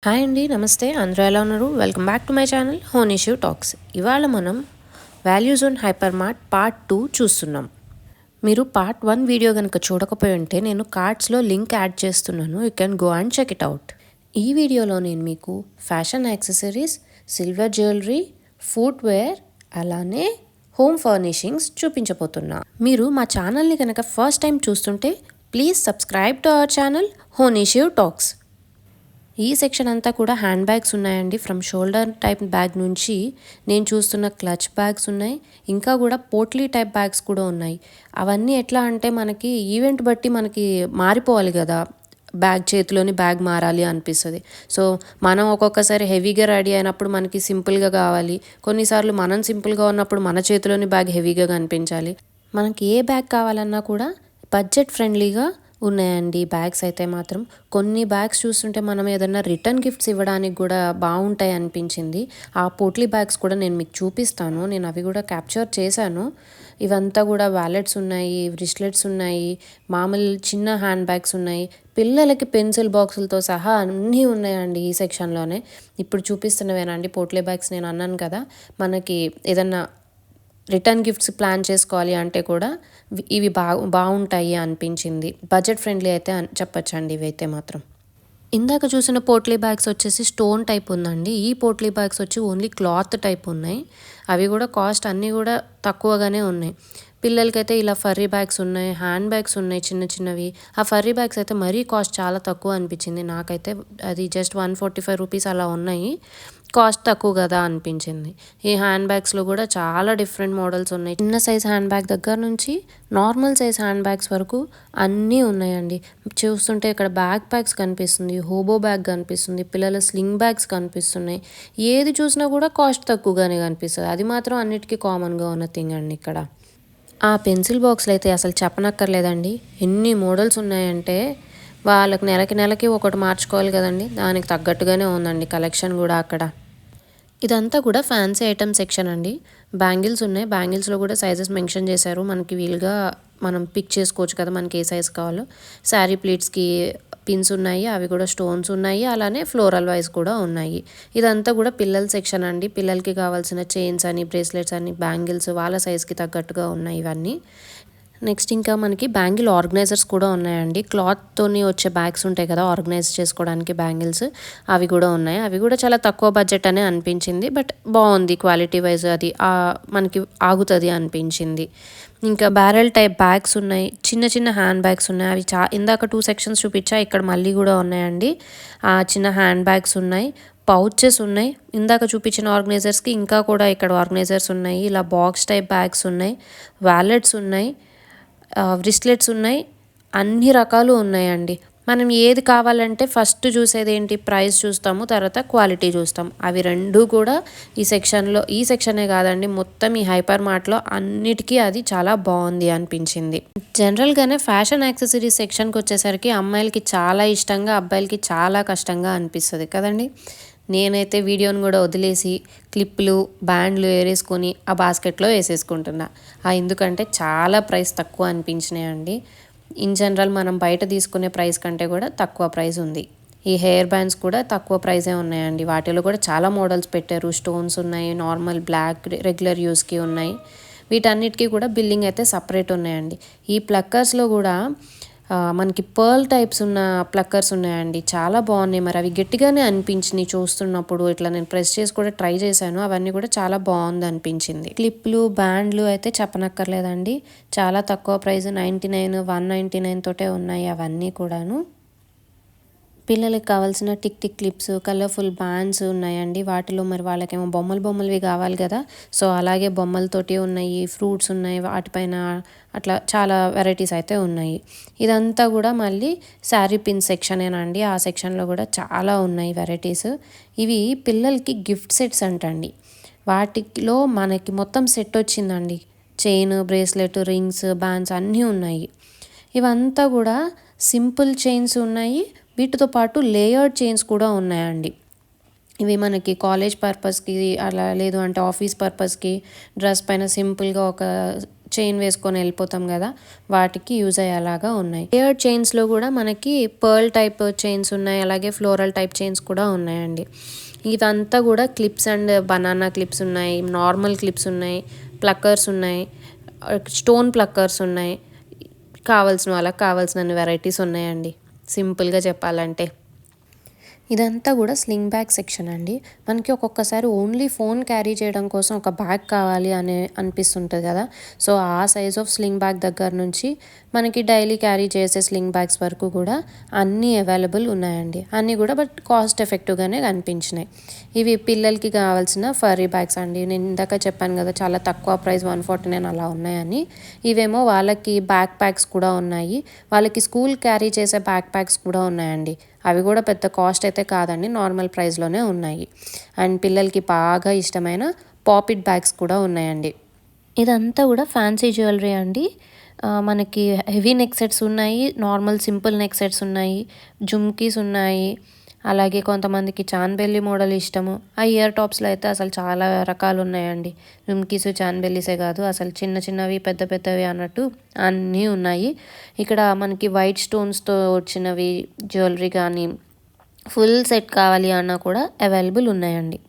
Hi అండి, నమస్తే. అందరూ ఎలా ఉన్నారు? Welcome back to my channel Honishiv talks. ఇవాళ మనం values on hyper mart part 2 చూస్తున్నాం. మీరు పార్ట్ 1 వీడియో కనుక చూడకపోయి ఉంటే నేను కార్డ్స్లో లింక్ యాడ్ చేస్తున్నాను. You can go and check it out. ఈ వీడియోలో నేను మీకు fashion accessories, silver jewellery, footwear, అలానే హోమ్ ఫర్నిషింగ్స్ చూపించబోతున్నా. మీరు మా ఛానల్ని కనుక ఫస్ట్ టైం చూస్తుంటే please subscribe to our channel Honishiv talks. ఈ సెక్షన్ అంతా కూడా హ్యాండ్ బ్యాగ్స్ ఉన్నాయండి. ఫ్రమ్ షోల్డర్ టైప్ బ్యాగ్ నుంచి నేను చూస్తున్న క్లచ్ బ్యాగ్స్ ఉన్నాయి. ఇంకా కూడా పోట్లీ టైప్ బ్యాగ్స్ కూడా ఉన్నాయి. అవన్నీ ఎట్లా అంటే మనకి ఈవెంట్ బట్టి మనకి మారిపోవాలి కదా, బ్యాగ్ చేతిలోని బ్యాగ్ మారాలి అనిపిస్తుంది. సో మనం ఒక్కొక్కసారి హెవీగా రెడీ అయినప్పుడు మనకి సింపుల్గా కావాలి, కొన్నిసార్లు మనం సింపుల్గా ఉన్నప్పుడు మన చేతిలోని బ్యాగ్ హెవీగా కనిపించాలి. మనకి ఏ బ్యాగ్ కావాలన్నా కూడా బడ్జెట్ ఫ్రెండ్లీగా ఉన్నాయండి బ్యాగ్స్ అయితే మాత్రం. కొన్ని బ్యాగ్స్ చూస్తుంటే మనం ఏదైనా రిటర్న్ గిఫ్ట్స్ ఇవ్వడానికి కూడా బాగుంటాయి అనిపించింది. ఆ పోట్లీ బ్యాగ్స్ కూడా నేను మీకు చూపిస్తాను. నేను అవి కూడా క్యాప్చర్ చేశాను. ఇవంతా కూడా వ్యాలెట్స్ ఉన్నాయి, బ్రిస్లెట్స్ ఉన్నాయి, మామూలు చిన్న హ్యాండ్ బ్యాగ్స్ ఉన్నాయి, పిల్లలకి పెన్సిల్ బాక్సులతో సహా అన్నీ ఉన్నాయండి ఈ సెక్షన్లోనే. ఇప్పుడు చూపిస్తున్నవేనండి పోట్లీ బ్యాగ్స్. నేను అన్నాను కదా, మనకి ఏదన్నా రిటర్న్ గిఫ్ట్స్ ప్లాన్ చేసుకోవాలి అంటే కూడా ఇవి బాగుంటాయి అనిపించింది. బడ్జెట్ ఫ్రెండ్లీ అయితే చెప్పచ్చండి ఇవైతే మాత్రం. ఇందాక చూసిన పోట్లీ బ్యాగ్స్ వచ్చేసి స్టోన్ టైప్ ఉందండి. ఈ పోట్లీ బ్యాగ్స్ వచ్చి ఓన్లీ క్లాత్ టైప్ ఉన్నాయి. అవి కూడా కాస్ట్ అన్నీ కూడా తక్కువగానే ఉన్నాయి. పిల్లలకైతే ఇలా ఫర్రీ బ్యాగ్స్ ఉన్నాయి, హ్యాండ్ బ్యాగ్స్ ఉన్నాయి చిన్న చిన్నవి. ఆ ఫర్రీ బ్యాగ్స్ అయితే మరీ కాస్ట్ చాలా తక్కువ అనిపించింది నాకైతే. అది జస్ట్ 145 రూపీస్ అలా ఉన్నాయి. కాస్ట్ తక్కువ కదా అనిపించింది. ఈ హ్యాండ్ బ్యాగ్స్లో కూడా చాలా డిఫరెంట్ మోడల్స్ ఉన్నాయి. చిన్న సైజ్ హ్యాండ్ బ్యాగ్ దగ్గర నుంచి నార్మల్ సైజ్ హ్యాండ్ బ్యాగ్స్ వరకు అన్నీ ఉన్నాయండి. చూస్తుంటే ఇక్కడ బ్యాగ్ ప్యాక్స్ కనిపిస్తుంది, హోబో బ్యాగ్ కనిపిస్తుంది, పిల్లల స్లింగ్ బ్యాగ్స్ కనిపిస్తున్నాయి. ఏది చూసినా కూడా కాస్ట్ తక్కువగానే కనిపిస్తుంది. అది మాత్రం అన్నిటికీ కామన్గా ఉన్న థింగ్ అండి ఇక్కడ. ఆ పెన్సిల్ బాక్స్లు అయితే అసలు చెప్పనక్కర్లేదండి. ఎన్ని మోడల్స్ ఉన్నాయంటే వాళ్ళకి నెలకి ఒకటి మార్చుకోవాలి కదండి, దానికి తగ్గట్టుగానే ఉందండి కలెక్షన్ కూడా అక్కడ. ఇదంతా కూడా ఫ్యాన్సీ ఐటమ్ సెక్షన్ అండి. బ్యాంగిల్స్ ఉన్నాయి. బ్యాంగిల్స్లో కూడా సైజెస్ మెన్షన్ చేశారు. మనకి వీలుగా మనం పిక్ చేసుకోవచ్చు కదా మనకి ఏ సైజ్ కావాలో. శారీ ప్లీట్స్కి పిన్స్ ఉన్నాయి, అవి కూడా స్టోన్స్ ఉన్నాయి, అలానే ఫ్లోరల్ వైజ్ కూడా ఉన్నాయి. ఇదంతా కూడా పిల్లల సెక్షన్ అండి. పిల్లలకి కావాల్సిన చైన్స్ అని, బ్రేస్లెట్స్ అని, బ్యాంగిల్స్ వాళ్ళ సైజ్కి తగ్గట్టుగా ఉన్నాయి ఇవన్నీ. నెక్స్ట్ ఇంకా మనకి బ్యాంగిల్ ఆర్గనైజర్స్ కూడా ఉన్నాయండి. క్లాత్తోని వచ్చే బ్యాగ్స్ ఉంటాయి కదా ఆర్గనైజ్ చేసుకోవడానికి బ్యాంగిల్స్, అవి కూడా ఉన్నాయి. అవి కూడా చాలా తక్కువ బడ్జెట్ అనే అనిపించింది, బట్ బాగుంది క్వాలిటీ వైజ్. అది మనకి ఆగుతుంది అనిపించింది. ఇంకా బ్యారెల్ టైప్ బ్యాగ్స్ ఉన్నాయి, చిన్న చిన్న హ్యాండ్ బ్యాగ్స్ ఉన్నాయి. అవి ఇందాక 2 సెక్షన్స్ చూపించా, ఇక్కడ మళ్ళీ కూడా ఉన్నాయండి. చిన్న హ్యాండ్ బ్యాగ్స్ ఉన్నాయి, పౌచెస్ ఉన్నాయి. ఇందాక చూపించిన ఆర్గనైజర్స్కి ఇంకా కూడా ఇక్కడ ఆర్గనైజర్స్ ఉన్నాయి. ఇలా బాక్స్ టైప్ బ్యాగ్స్ ఉన్నాయి, వ్యాలెట్స్ ఉన్నాయి, బ్రిస్లెట్స్ ఉన్నాయి, అన్ని రకాలు ఉన్నాయండి. మనం ఏది కావాలంటే ఫస్ట్ చూసేది ఏంటి, ప్రైస్ చూస్తాము, తర్వాత క్వాలిటీ చూస్తాం. అవి రెండు కూడా ఈ సెక్షనే కాదండి, మొత్తం ఈ హైపర్ మార్ట్లో అన్నిటికీ అది చాలా బాగుంది అనిపించింది. జనరల్గానే ఫ్యాషన్ యాక్సెసరీస్ సెక్షన్కి వచ్చేసరికి అమ్మాయిలకి చాలా ఇష్టంగా, అబ్బాయిలకి చాలా కష్టంగా అనిపిస్తుంది కదండి. నేనైతే వీడియోని కూడా వదిలేసి క్లిప్లు, బ్యాండ్లు ఏరేసుకొని ఆ బాస్కెట్లో వేసేసుకుంటున్నా. ఎందుకంటే చాలా ప్రైస్ తక్కువ అనిపించినాయండి. ఇన్ జనరల్ మనం బయట తీసుకునే ప్రైస్ కంటే కూడా తక్కువ ప్రైస్ ఉంది. ఈ హెయిర్ బ్యాండ్స్ కూడా తక్కువ ప్రైజే ఉన్నాయండి. వాటిలో కూడా చాలా మోడల్స్ పెట్టారు. స్టోన్స్ ఉన్నాయి, నార్మల్ బ్లాక్ రెగ్యులర్ యూస్కి ఉన్నాయి. వీటన్నిటికీ కూడా బిల్లింగ్ అయితే సపరేట్ ఉన్నాయండి. ఈ ప్లక్కర్స్లో కూడా మనకి పర్ల్ టైప్స్ ఉన్న ప్లక్కర్స్ ఉన్నాయండి, చాలా బాగున్నాయి. మరి అవి గట్టిగానే అనిపించినాయి చూస్తున్నప్పుడు. ఇట్లా నేను ప్రెస్ చేసి కూడా ట్రై చేశాను, అవన్నీ కూడా చాలా బాగుంది అనిపించింది. క్లిప్లు, బ్యాండ్లు అయితే చెప్పనక్కర్లేదండి, చాలా తక్కువ ప్రైస్, 99, 199 తోటే ఉన్నాయి అవన్నీ కూడాను. పిల్లలకి కావాల్సిన టిక్ క్లిప్స్, కలర్ఫుల్ బ్యాండ్స్ ఉన్నాయండి. వాటిలో మరి వాళ్ళకేమో బొమ్మలవి కావాలి కదా, సో అలాగే బొమ్మలతోటి ఉన్నాయి, ఫ్రూట్స్ ఉన్నాయి వాటిపైన, అట్లా చాలా వెరైటీస్ అయితే ఉన్నాయి. ఇదంతా కూడా మళ్ళీ శారీ పిన్ సెక్షనేనండి. ఆ సెక్షన్లో కూడా చాలా ఉన్నాయి వెరైటీస్. ఇవి పిల్లలకి గిఫ్ట్ సెట్స్ అంటండి. వాటిలో మనకి మొత్తం సెట్ వచ్చిందండి. చైన్, బ్రేస్లెట్, రింగ్స్, బ్యాండ్స్ అన్నీ ఉన్నాయి. ఇవంతా కూడా సింపుల్ చైన్స్ ఉన్నాయి, వీటితో పాటు లేయర్డ్ చైన్స్ కూడా ఉన్నాయండి. ఇవి మనకి కాలేజ్ పర్పస్కి అలా, లేదు అంటే ఆఫీస్ పర్పస్కి, డ్రెస్ పైన సింపుల్గా ఒక చైన్ వేసుకొని వెళ్ళిపోతాం కదా, వాటికి యూజ్ అయ్యేలాగా ఉన్నాయి. లేయర్డ్ చైన్స్లో కూడా మనకి పర్ల్ టైప్ చైన్స్ ఉన్నాయి, అలాగే ఫ్లోరల్ టైప్ చైన్స్ కూడా ఉన్నాయండి. ఇదంతా కూడా క్లిప్స్ అండ్ బనానా క్లిప్స్ ఉన్నాయి, నార్మల్ క్లిప్స్ ఉన్నాయి, ప్లక్కర్స్ ఉన్నాయి, స్టోన్ ప్లక్కర్స్ ఉన్నాయి. కావాల్సిన వాళ్ళకి కావాల్సిన వెరైటీస్ ఉన్నాయండి సింపుల్గా చెప్పాలంటే. ఇదంతా కూడా స్లింగ్ బ్యాగ్ సెక్షన్ అండి. మనకి ఒక్కొక్కసారి ఓన్లీ ఫోన్ క్యారీ చేయడం కోసం ఒక బ్యాగ్ కావాలి అనిపిస్తుంటుంది కదా. సో ఆ సైజ్ ఆఫ్ స్లింగ్ బ్యాగ్ దగ్గర నుంచి మనకి డైలీ క్యారీ చేసే స్లింగ్ బ్యాగ్స్ వరకు కూడా అన్నీ అవైలబుల్ ఉన్నాయండి. అన్నీ కూడా బట్ కాస్ట్ ఎఫెక్టివ్గానే కనిపించినాయి. ఇవి పిల్లలకి కావాల్సిన ఫర్రీ బ్యాగ్స్ అండి. నేను ఇందాక చెప్పాను కదా చాలా తక్కువ ప్రైస్ 149 అలా ఉన్నాయని. ఇవేమో వాళ్ళకి బ్యాక్ ప్యాక్స్ కూడా ఉన్నాయి, వాళ్ళకి స్కూల్ క్యారీ చేసే బ్యాక్ ప్యాక్స్ కూడా ఉన్నాయండి. అవి కూడా పెద్ద కాస్ట్ అయితే కాదండి, నార్మల్ ప్రైస్లోనే ఉన్నాయి. అండ్ పిల్లలకి బాగా ఇష్టమైన పాపిట్ బ్యాగ్స్ కూడా ఉన్నాయండి. ఇదంతా కూడా ఫ్యాన్సీ జ్యువెలరీ అండి. మనకి హెవీ నెక్ సెట్స్ ఉన్నాయి, నార్మల్ సింపుల్ నెక్ సెట్స్ ఉన్నాయి, జుమ్కీస్ ఉన్నాయి, అలాగే కొంతమందికి చాన్బెల్లి మోడల్ ఇష్టము. ఆ ఇయర్ టాప్స్లో అయితే అసలు చాలా రకాలు ఉన్నాయండి. జుమ్కీస్ చాన్బెల్లీసే కాదు, అసలు చిన్న చిన్నవి పెద్ద పెద్దవి అన్నట్టు అన్నీ ఉన్నాయి. ఇక్కడ మనకి వైట్ స్టోన్స్తో వచ్చినవి జ్యువెలరీ కానీ ఫుల్ సెట్ కావాలి అన్నా కూడా అవైలబుల్ ఉన్నాయండి.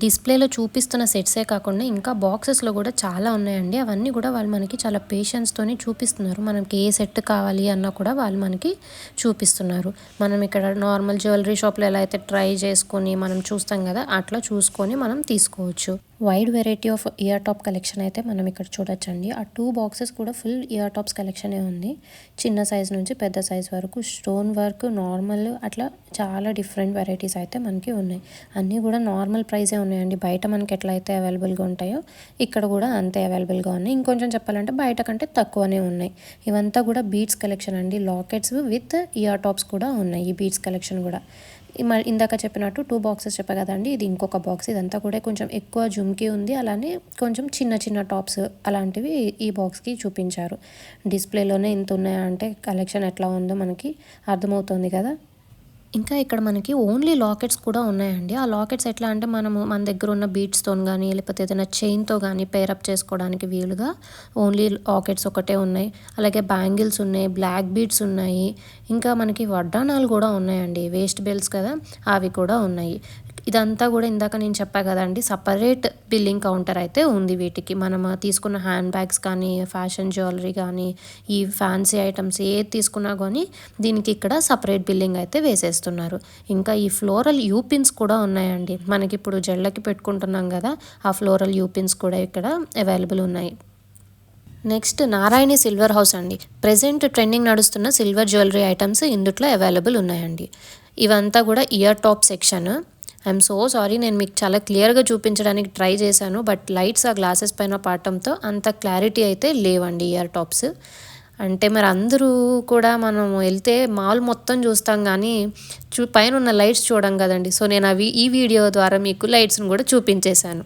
డిస్ప్లేలో చూపిస్తున్న సెట్సే కాకుండా ఇంకా బాక్సెస్లో కూడా చాలా ఉన్నాయండి. అవన్నీ కూడా వాళ్ళు మనకి చాలా పేషెన్స్తోని చూపిస్తున్నారు. మనకి ఏ సెట్ కావాలి అన్నా కూడా వాళ్ళు మనకి చూపిస్తున్నారు. మనం ఇక్కడ నార్మల్ జ్యువెలరీ షాప్లో ఎలా అయితే ట్రై చేసుకొని మనం చూస్తాం కదా, అట్లా చూసుకొని మనం తీసుకోవచ్చు. Wide variety of year top collection అయితే మనం ఇక్కడ చూడొచ్చండి. ఆ 2 బాక్సెస్ కూడా ఫుల్ ఇయర్ టాప్స్ కలెక్షనే ఉంది. చిన్న సైజ్ నుంచి పెద్ద సైజ్ వరకు స్టోన్ వర్క్, నార్మల్, అట్లా చాలా డిఫరెంట్ వెరైటీస్ అయితే మనకి ఉన్నాయి. అన్నీ కూడా నార్మల్ ప్రైజే ఉన్నాయండి. బయట మనకి ఎట్లా అయితే అవైలబుల్గా ఉంటాయో ఇక్కడ కూడా అంతే అవైలబుల్గా ఉన్నాయి. ఇంకొంచెం చెప్పాలంటే బయట కంటే తక్కువనే ఉన్నాయి. ఇవంతా కూడా బీడ్స్ కలెక్షన్ అండి. లాకెట్స్ విత్ ఇయర్ టాప్స్ కూడా ఉన్నాయి ఈ బీడ్స్ కలెక్షన్ కూడా. ఇందాక చెప్పినట్టు 2 బాక్సెస్ చెప్పా కదండి, ఇది ఇంకొక బాక్స్. ఇదంతా కూడా కొంచెం ఎక్కువ జుమ్కీ ఉంది, అలానే కొంచెం చిన్న చిన్న టాప్స్ అలాంటివి ఈ బాక్స్కి చూపించారు. డిస్ప్లేలోనే ఇంత ఉన్నాయా అంటే కలెక్షన్ ఎట్లా ఉందో మనకి అర్థమవుతుంది కదా. ఇంకా ఇక్కడ మనకి ఓన్లీ లాకెట్స్ కూడా ఉన్నాయండి. ఆ లాకెట్స్ ఎట్లా అంటే మన దగ్గర ఉన్న బీడ్స్తో కానీ లేకపోతే ఏదైనా చైన్తో కానీ పేరప్ చేసుకోవడానికి వీలుగా ఓన్లీ లాకెట్స్ ఒకటే ఉన్నాయి. అలాగే బ్యాంగిల్స్ ఉన్నాయి, బ్లాక్ బీడ్స్ ఉన్నాయి, ఇంకా మనకి వడ్డానాలు కూడా ఉన్నాయండి, వేస్ట్ బెల్ట్స్ కదా అవి కూడా ఉన్నాయి. ఇదంతా కూడా ఇందాక నేను చెప్పా కదండి, సపరేట్ బిల్లింగ్ కౌంటర్ అయితే ఉంది వీటికి. మనం తీసుకున్న హ్యాండ్ బ్యాగ్స్ కానీ ఫ్యాషన్ జ్యువెలరీ కానీ ఈ ఫ్యాన్సీ ఐటమ్స్ ఏది తీసుకున్నా కానీ దీనికి ఇక్కడ సపరేట్ బిల్లింగ్ అయితే వేసేస్తున్నారు. ఇంకా ఈ ఫ్లోరల్ యూపిన్స్ కూడా ఉన్నాయండి. మనకి ఇప్పుడు జళ్ళకి పెట్టుకుంటున్నాం కదా, ఆ ఫ్లోరల్ యూపిన్స్ కూడా ఇక్కడ అవైలబుల్ ఉన్నాయి. నెక్స్ట్ నారాయణి సిల్వర్ హౌస్ అండి. ప్రెజెంట్ ట్రెండింగ్ నడుస్తున్న సిల్వర్ జ్యువెలరీ ఐటమ్స్ ఇందులో అవైలబుల్ ఉన్నాయండి. ఇవంతా కూడా year top section. I'm so sorry, నేను మీకు చాలా క్లియర్గా చూపించడానికి ట్రై చేశాను, బట్ లైట్స్ ఆ గ్లాసెస్ పైన పడటంతో అంత క్లారిటీ అయితే లేవండి ఇయర్ టాప్స్. అంటే మరి అందరూ కూడా మనం వెళ్తే మాల్ మొత్తం చూస్తాం కానీ పైన ఉన్న లైట్స్ చూడం కదండి. సో నేను ఈ వీడియో ద్వారా మీకు లైట్స్ని కూడా చూపించేశాను.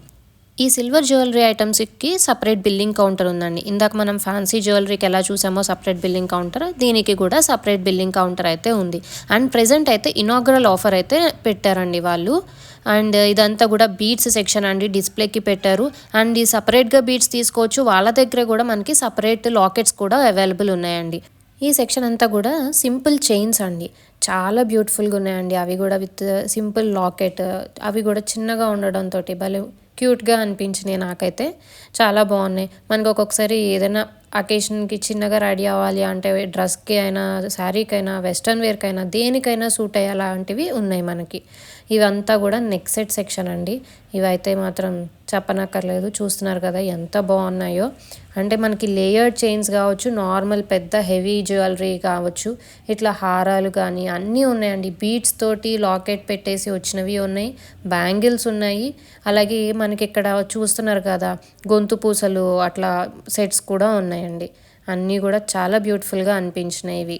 ఈ సిల్వర్ జ్యువెలరీ ఐటమ్స్కి సపరేట్ బిల్లింగ్ కౌంటర్ ఉందండి. ఇందాక మనం ఫ్యాన్సీ జ్యువెలరీకి ఎలా చూసామో సపరేట్ బిల్లింగ్ కౌంటర్, దీనికి కూడా సపరేట్ బిల్లింగ్ కౌంటర్ అయితే ఉంది. అండ్ ప్రెజెంట్ అయితే ఇనాగ్రల్ ఆఫర్ అయితే పెట్టారండి వాళ్ళు. అండ్ ఇదంతా కూడా బీడ్స్ సెక్షన్ అండి, డిస్ప్లేకి పెట్టారు. అండ్ ఈ సపరేట్గా బీడ్స్ తీసుకోవచ్చు. వాళ్ళ దగ్గర కూడా మనకి సపరేట్ లాకెట్స్ కూడా అవైలబుల్ ఉన్నాయండి. ఈ సెక్షన్ అంతా కూడా సింపుల్ చైన్స్ అండి, చాలా బ్యూటిఫుల్గా ఉన్నాయండి. అవి కూడా విత్ సింపుల్ లాకెట్, అవి కూడా చిన్నగా ఉండడంతో భలే క్యూట్గా అనిపించినాయి నాకైతే. చాలా బాగున్నాయి. మనకు ఒక్కొక్కసారి ఏదైనా అకేషన్కి చిన్నగా రెడీ అవ్వాలి అంటే డ్రెస్కి అయినా, శారీకైనా, వెస్ట్రన్ వేర్కైనా, దేనికైనా సూట్ అయ్యే అలాంటివి ఉన్నాయి మనకి. ఇవంతా కూడా నెక్ సెట్ సెక్షన్ అండి. ఇవైతే మాత్రం చెప్పనక్కర్లేదు, చూస్తున్నారు కదా ఎంత బాగున్నాయో. అంటే మనకి లేయర్డ్ చైన్స్ కావచ్చు, నార్మల్ పెద్ద హెవీ జ్యువెలరీ కావచ్చు, ఇట్లా హారాలు కానీ అన్నీ ఉన్నాయండి. బీడ్స్ తోటి లాకెట్ పెట్టేసి వచ్చినవి ఉన్నాయి, బ్యాంగిల్స్ ఉన్నాయి, అలాగే మనకి ఇక్కడ చూస్తున్నారు కదా గొంతు పూసలు అట్లా సెట్స్ కూడా ఉన్నాయండి. అన్నీ కూడా చాలా బ్యూటిఫుల్గా అనిపించినాయి ఇవి.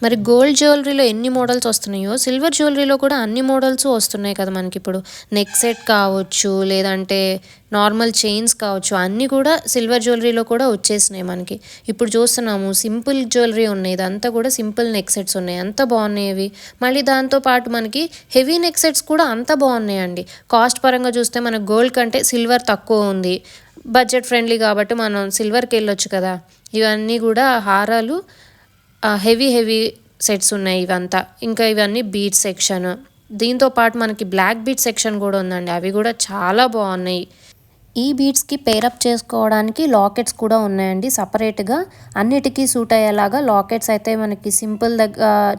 మరి గోల్డ్ జ్యువెలరీలో ఎన్ని మోడల్స్ వస్తున్నాయో సిల్వర్ జ్యువెలరీలో కూడా అన్ని మోడల్స్ వస్తున్నాయి కదా మనకి. ఇప్పుడు నెక్ సెట్ కావచ్చు, లేదంటే నార్మల్ చైన్స్ కావచ్చు, అన్నీ కూడా సిల్వర్ జ్యువెలరీలో కూడా వచ్చేసినాయి మనకి. ఇప్పుడు చూస్తున్నాము సింపుల్ జ్యువెలరీ ఉన్నాయి, ఇదంతా కూడా సింపుల్ నెక్ సెట్స్ ఉన్నాయి, అంత బాగున్నాయి ఇవి. మళ్ళీ దాంతోపాటు మనకి హెవీ నెక్ సెట్స్ కూడా అంత బాగున్నాయండి. కాస్ట్ పరంగా చూస్తే మనకు గోల్డ్ కంటే సిల్వర్ తక్కువ ఉంది, బడ్జెట్ ఫ్రెండ్లీ కాబట్టి మనం సిల్వర్కి వెళ్ళొచ్చు కదా. ఇవన్నీ కూడా హారాలు హెవీ సెట్స్ ఉన్నాయి ఇవంతా. ఇంకా ఇవన్నీ బీట్ సెక్షన్, దీంతో పాటు మనకి బ్లాక్ బీట్ సెక్షన్ కూడా ఉందండి. అవి కూడా చాలా బాగున్నాయి. ఈ బీడ్స్కి పేరప్ చేసుకోవడానికి లాకెట్స్ కూడా ఉన్నాయండి సపరేట్గా. అన్నిటికీ సూట్ అయ్యేలాగా లాకెట్స్ అయితే మనకి సింపుల్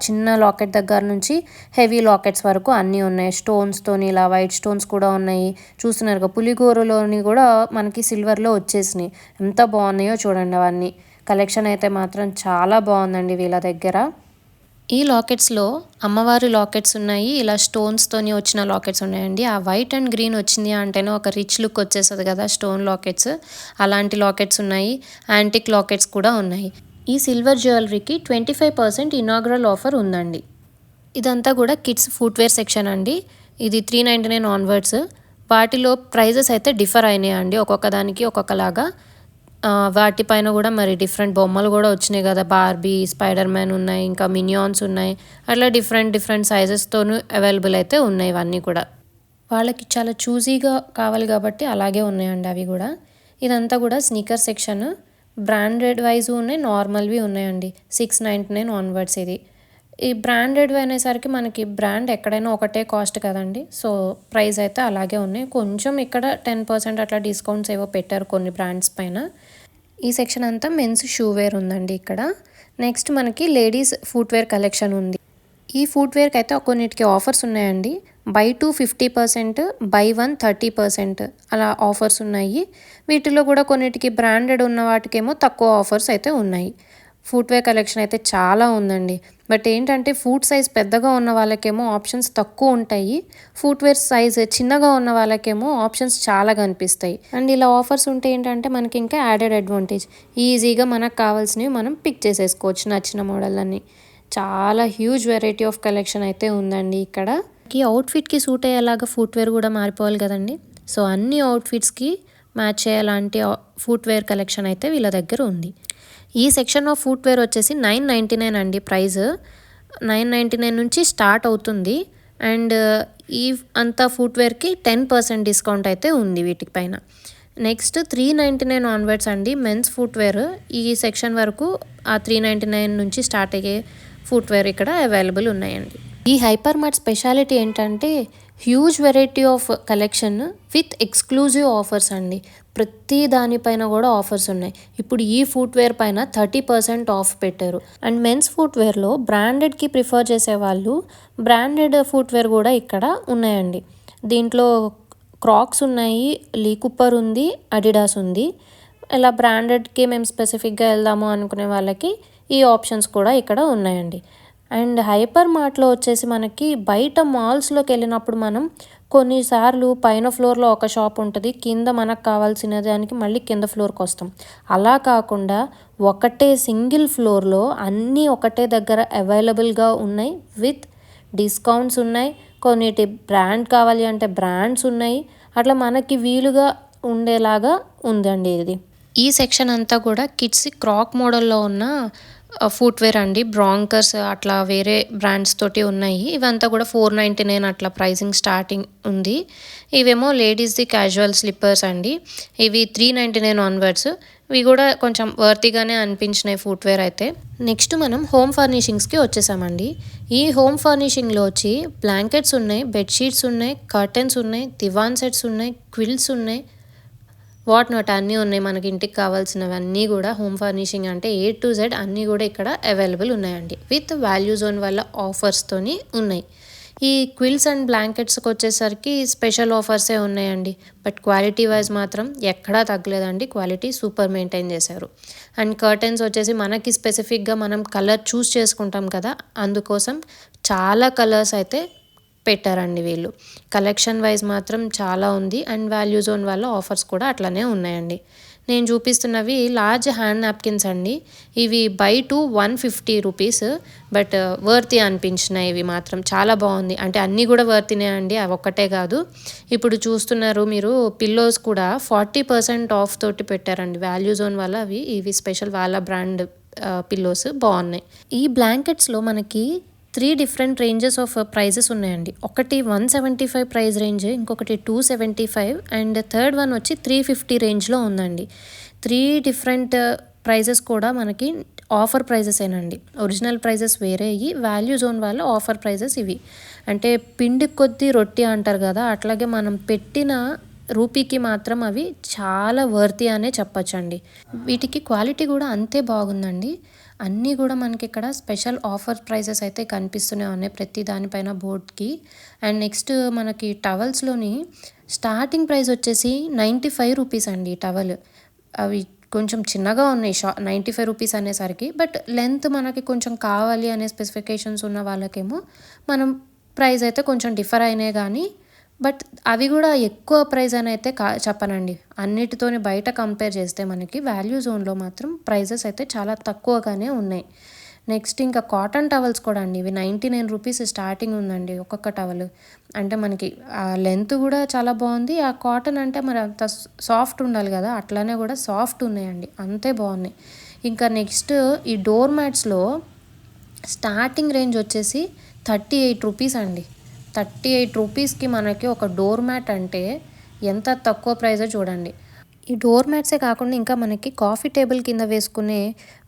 చిన్న లాకెట్ దగ్గర నుంచి హెవీ లాకెట్స్ వరకు అన్నీ ఉన్నాయి. స్టోన్స్తోని ఇలా వైట్ స్టోన్స్ కూడా ఉన్నాయి. చూస్తున్నారుగా పులిగోరలోని కూడా మనకి సిల్వర్లో వచ్చేసినాయి. ఎంత బాగున్నాయో చూడండి. అవన్నీ కలెక్షన్ అయితే మాత్రం చాలా బాగుందండి వీళ్ళ దగ్గర. ఈ లాకెట్స్లో అమ్మవారి లాకెట్స్ ఉన్నాయి. ఇలా స్టోన్స్తోని వచ్చిన లాకెట్స్ ఉన్నాయండి. ఆ వైట్ అండ్ గ్రీన్ వచ్చింది అంటేనే ఒక రిచ్ లుక్ వచ్చేస్తుంది కదా స్టోన్ లాకెట్స్. అలాంటి లాకెట్స్ ఉన్నాయి. యాంటిక్ లాకెట్స్ కూడా ఉన్నాయి. ఈ సిల్వర్ జ్యువెలరీకి 25% ఇనాగ్రల్ ఆఫర్ ఉందండి. ఇదంతా కూడా కిడ్స్ ఫుట్వేర్ సెక్షన్ అండి. ఇది 399 ఆన్వర్డ్స్. వాటిలో ప్రైజెస్ అయితే డిఫర్ అయినాయి అండి, ఒక్కొక్క దానికి ఒక్కొక్కలాగా. వాటిపైన కూడా మరి డిఫరెంట్ బొమ్మలు కూడా వచ్చినాయి కదా. బార్బీ, స్పైడర్ మ్యాన్ ఉన్నాయి, ఇంకా మినియాన్స్ ఉన్నాయి. అట్లా డిఫరెంట్ సైజెస్తోనూ అవైలబుల్ అయితే ఉన్నాయి. ఇవన్నీ కూడా వాళ్ళకి చాలా చూజీగా కావాలి కాబట్టి అలాగే ఉన్నాయండి అవి కూడా. ఇదంతా కూడా స్నీకర్ సెక్షన్. బ్రాండెడ్ వైజ్ ఉన్నాయి, నార్మల్వి ఉన్నాయండి. 699 ఆన్వర్డ్స్ ఇది. ఈ బ్రాండెడ్ అనేసరికి మనకి బ్రాండ్ ఎక్కడైనా ఒకటే కాస్ట్ కదండి. సో ప్రైస్ అయితే అలాగే ఉన్నాయి. కొంచెం ఇక్కడ 10% అట్లా డిస్కౌంట్స్ ఏవో పెట్టారు కొన్ని బ్రాండ్స్ పైన. ఈ సెక్షన్ అంతా మెన్స్ షూ వేర్ ఉందండి ఇక్కడ. నెక్స్ట్ మనకి లేడీస్ ఫుట్వేర్ కలెక్షన్ ఉంది. ఈ ఫుట్వేర్కి అయితే కొన్నిటికి ఆఫర్స్ ఉన్నాయండి. బై 2 50%, బై 1 30% అలా ఆఫర్స్ ఉన్నాయి. వీటిలో కూడా కొన్నిటికి బ్రాండెడ్ ఉన్న వాటికేమో తక్కువ ఆఫర్స్ అయితే ఉన్నాయి. ఫుట్వేర్ కలెక్షన్ అయితే చాలా ఉందండి. బట్ ఏంటంటే ఫుట్ సైజ్ పెద్దగా ఉన్న వాళ్ళకేమో ఆప్షన్స్ తక్కువ ఉంటాయి. ఫుట్వేర్ సైజ్ చిన్నగా ఉన్న వాళ్ళకేమో ఆప్షన్స్ చాలా కనిపిస్తాయి. అండ్ ఇలా ఆఫర్స్ ఉంటే ఏంటంటే మనకి ఇంకా యాడెడ్ అడ్వాంటేజ్, ఈజీగా మనకు కావాల్సినవి మనం పిక్ చేసేసుకోవచ్చు నచ్చిన మోడల్ అన్ని. చాలా హ్యూజ్ వెరైటీ ఆఫ్ కలెక్షన్ అయితే ఉందండి ఇక్కడ. ఈ అవుట్ఫిట్కి సూట్ అయ్యేలాగా ఫుట్వేర్ కూడా మారిపోవాలి కదండి. సో అన్ని అవుట్ఫిట్స్కి మ్యాచ్ అయ్యేలాంటి ఫుట్వేర్ కలెక్షన్ అయితే వీళ్ళ దగ్గర ఉంది. ఈ సెక్షన్ ఆఫ్ ఫుట్వేర్ వచ్చేసి 999 అండి. ప్రైస్ 999 నుంచి స్టార్ట్ అవుతుంది. అండ్ ఈ అంతా ఫుట్వేర్కి 10% డిస్కౌంట్ అయితే ఉంది వీటికి పైన. నెక్స్ట్ 399 ఆన్వర్డ్స్ అండి మెన్స్ ఫుట్వేర్. ఈ సెక్షన్ వరకు ఆ 399 నుంచి స్టార్ట్ అయ్యే ఫుట్వేర్ ఇక్కడ అవైలబుల్ ఉన్నాయండి. ఈ హైపర్ మార్ట్ స్పెషాలిటీ ఏంటంటే huge variety of collection with exclusive offers అండి. ప్రతి దానిపైన కూడా ఆఫర్స్ ఉన్నాయి. ఇప్పుడు ఈ ఫుట్వేర్ పైన 30% ఆఫ్ పెట్టారు. అండ్ మెన్స్ ఫుట్వేర్లో బ్రాండెడ్కి ప్రిఫర్ చేసేవాళ్ళు బ్రాండెడ్ ఫుట్వేర్ కూడా ఇక్కడ ఉన్నాయండి. దీంట్లో క్రాక్స్ ఉన్నాయి, లీ కూపర్ ఉంది, అడిడాస్ ఉంది. ఇలా బ్రాండెడ్కి మేము స్పెసిఫిక్గా వెళ్దాము అనుకునే వాళ్ళకి ఈ ఆప్షన్స్ కూడా ఇక్కడ ఉన్నాయండి. అండ్ హైపర్ మార్ట్లో వచ్చేసి మనకి బయట మాల్స్లోకి వెళ్ళినప్పుడు మనం కొన్నిసార్లు పైన ఫ్లోర్లో ఒక షాప్ ఉంటుంది, కింద మనకు కావాల్సిన దానికి మళ్ళీ కింద ఫ్లోర్కి వస్తాం. అలా కాకుండా ఒకటే సింగిల్ ఫ్లోర్లో అన్నీ ఒకటే దగ్గర అవైలబుల్గా ఉన్నాయి. విత్ డిస్కౌంట్స్ ఉన్నాయి. కొన్నిటి బ్రాండ్ కావాలి అంటే బ్రాండ్స్ ఉన్నాయి. అట్లా మనకి వీలుగా ఉండేలాగా ఉందండి ఇది. ఈ సెక్షన్ అంతా కూడా కిడ్స్ క్రాక్ మోడల్లో ఉన్న ఫుట్వేర్ అండి. బ్రాంకర్స్ అట్లా వేరే బ్రాండ్స్ తోటి ఉన్నాయి. ఇవంతా కూడా 499 అట్లా ప్రైసింగ్ స్టార్టింగ్ ఉంది. ఇవేమో లేడీస్ది క్యాజువల్ స్లిప్పర్స్ అండి. ఇవి 399 ఆన్వర్డ్స్. ఇవి కూడా కొంచెం వర్తిగానే అనిపించినాయి ఫుట్వేర్ అయితే. నెక్స్ట్ మనం హోమ్ ఫర్నిషింగ్స్కి వచ్చేసామండి. ఈ హోమ్ ఫర్నిషింగ్లో వచ్చి బ్లాంకెట్స్ ఉన్నాయి, బెడ్షీట్స్ ఉన్నాయి, కర్టెన్స్ ఉన్నాయి, దివాన్ సెట్స్ ఉన్నాయి, క్విల్స్ ఉన్నాయి, వాట్ నాట్ అన్నీ ఉన్నాయి. మనకి ఇంటికి కావాల్సినవన్నీ కూడా హోమ్ ఫర్నిషింగ్ అంటే A to Z అన్నీ కూడా ఇక్కడ అవైలబుల్ ఉన్నాయండి. విత్ వాల్యూ జోన్ వల్ల ఆఫర్స్తోని ఉన్నాయి. ఈ క్విల్స్ అండ్ బ్లాంకెట్స్కి వచ్చేసరికి స్పెషల్ ఆఫర్సే ఉన్నాయండి. బట్ క్వాలిటీ వైజ్ మాత్రం ఎక్కడా తగ్గలేదండి. క్వాలిటీ సూపర్ మెయింటైన్ చేశారు. అండ్ కర్టెన్స్ వచ్చేసి మనకి స్పెసిఫిక్గా మనం కలర్ చూస్ చేసుకుంటాం కదా, అందుకోసం చాలా కలర్స్ అయితే పెట్టారండి వీళ్ళు. కలెక్షన్ వైజ్ మాత్రం చాలా ఉంది. అండ్ వాల్యూ జోన్ వల్ల ఆఫర్స్ కూడా అట్లనే ఉన్నాయండి. నేను చూపిస్తున్నవి లార్జ్ హ్యాండ్ నాప్కిన్స్ అండి. ఇవి బై 2 150 రూపీస్. బట్ వర్తి అనిపించినాయి. ఇవి మాత్రం చాలా బాగుంది. అంటే అన్నీ కూడా వర్తినే అండి, అవి ఒక్కటే కాదు. ఇప్పుడు చూస్తున్నారు మీరు పిల్లోస్ కూడా 40% ఆఫ్ తోటి పెట్టారండి. వాల్యూ జోన్ వల్ల ఇవి స్పెషల్ వాళ్ళ బ్రాండ్ పిల్లోస్ బాగున్నాయి. ఈ బ్లాంకెట్స్లో మనకి 3 డిఫరెంట్ రేంజెస్ ఆఫ్ ప్రైజెస్ ఉన్నాయండి. ఒకటి 175 ప్రైస్ రేంజ్, ఇంకొకటి 275 అండ్ థర్డ్ వన్ వచ్చి 350 రేంజ్లో ఉందండి. 3 డిఫరెంట్ ప్రైజెస్ కూడా మనకి ఆఫర్ ప్రైజెసేనండి. ఒరిజినల్ ప్రైజెస్ వేరే, ఇవి వాల్యూ జోన్ వాళ్ళ ఆఫర్ ప్రైజెస్ ఇవి. అంటే పిండి కొద్దీ రొట్టి అంటారు కదా, అట్లాగే మనం పెట్టిన రూపీకి మాత్రం అవి చాలా వర్తి అనే చెప్పచ్చండి. వీటికి క్వాలిటీ కూడా అంతే బాగుందండి. అన్నీ కూడా మనకి ఇక్కడ స్పెషల్ ఆఫర్ ప్రైజెస్ అయితే కనిపిస్తూనే ఉన్నాయి ప్రతి దానిపైన బోర్డ్కి. అండ్ నెక్స్ట్ మనకి టవల్స్లోని స్టార్టింగ్ ప్రైస్ వచ్చేసి 95 రూపీస్ అండి టవల్. అవి కొంచెం చిన్నగా ఉన్నాయి 95 రూపీస్ అనేసరికి. బట్ లెంత్ మనకి కొంచెం కావాలి అనే స్పెసిఫికేషన్స్ ఉన్న వాళ్ళకేమో మనం ప్రైస్ అయితే కొంచెం డిఫర్ అయినాయి కానీ, బట్ అవి కూడా ఎక్కువ ప్రైస్ అని అయితే చెప్పనండి. అన్నిటితోని బయట కంపేర్ చేస్తే మనకి వాల్యూ జోన్లో మాత్రం ప్రైజెస్ అయితే చాలా తక్కువగానే ఉన్నాయి. నెక్స్ట్ ఇంకా కాటన్ టవల్స్ కూడా అండి, ఇవి 99 రూపీస్ స్టార్టింగ్ ఉందండి ఒక్కొక్క టవల్. అంటే మనకి ఆ లెంత్ కూడా చాలా బాగుంది. ఆ కాటన్ అంటే మరి అంత సాఫ్ట్ ఉండాలి కదా, అట్లానే కూడా సాఫ్ట్ ఉన్నాయండి, అంతే బాగున్నాయి. ఇంకా నెక్స్ట్ ఈ డోర్ మ్యాట్స్లో స్టార్టింగ్ రేంజ్ వచ్చేసి 38 రూపీస్ అండి. 38 రూపీస్కి మనకి ఒక డోర్ మ్యాట్ అంటే ఎంత తక్కువ ప్రైజో చూడండి. ఈ డోర్ మ్యాట్సే కాకుండా ఇంకా మనకి కాఫీ టేబుల్ కింద వేసుకునే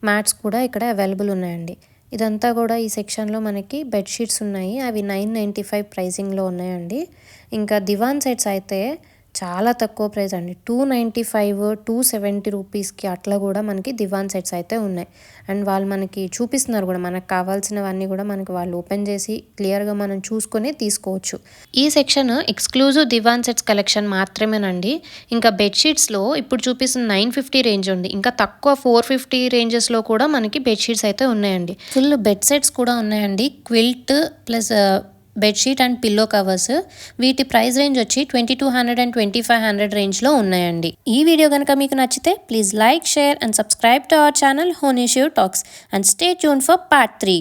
మ్యాట్స్ కూడా ఇక్కడ అవైలబుల్ ఉన్నాయండి. ఇదంతా కూడా ఈ సెక్షన్లో మనకి బెడ్షీట్స్ ఉన్నాయి, అవి 995 ప్రైసింగ్లో ఉన్నాయండి. ఇంకా దివాన్ సెట్స్ అయితే చాలా తక్కువ ప్రైస్ అండి, 295 270 రూపీస్కి అట్లా కూడా మనకి దివాన్ సెట్స్ అయితే ఉన్నాయి. అండ్ వాళ్ళు మనకి చూపిస్తున్నారు కూడా, మనకు కావాల్సినవన్నీ కూడా మనకి వాళ్ళు ఓపెన్ చేసి క్లియర్గా మనం చూసుకొని తీసుకోవచ్చు. ఈ సెక్షన్ ఎక్స్క్లూజివ్ దివాన్ సెట్స్ కలెక్షన్ మాత్రమేనండి. ఇంకా బెడ్షీట్స్లో ఇప్పుడు చూపిస్తున్న 950 రేంజ్ ఉంది, ఇంకా తక్కువ 450 రేంజెస్లో కూడా మనకి బెడ్షీట్స్ అయితే ఉన్నాయండి. ఫుల్ బెడ్ సెట్స్ కూడా ఉన్నాయండి, quilt plus bedsheet and pillow covers. వీటి ప్రైస్ రేంజ్ వచ్చి 2200 అండ్ 2500 రేంజ్లో ఉన్నాయండి. ఈ వీడియో కనుక మీకు నచ్చితే please like, share and subscribe to our channel honey shoe talks and stay tune for part 3.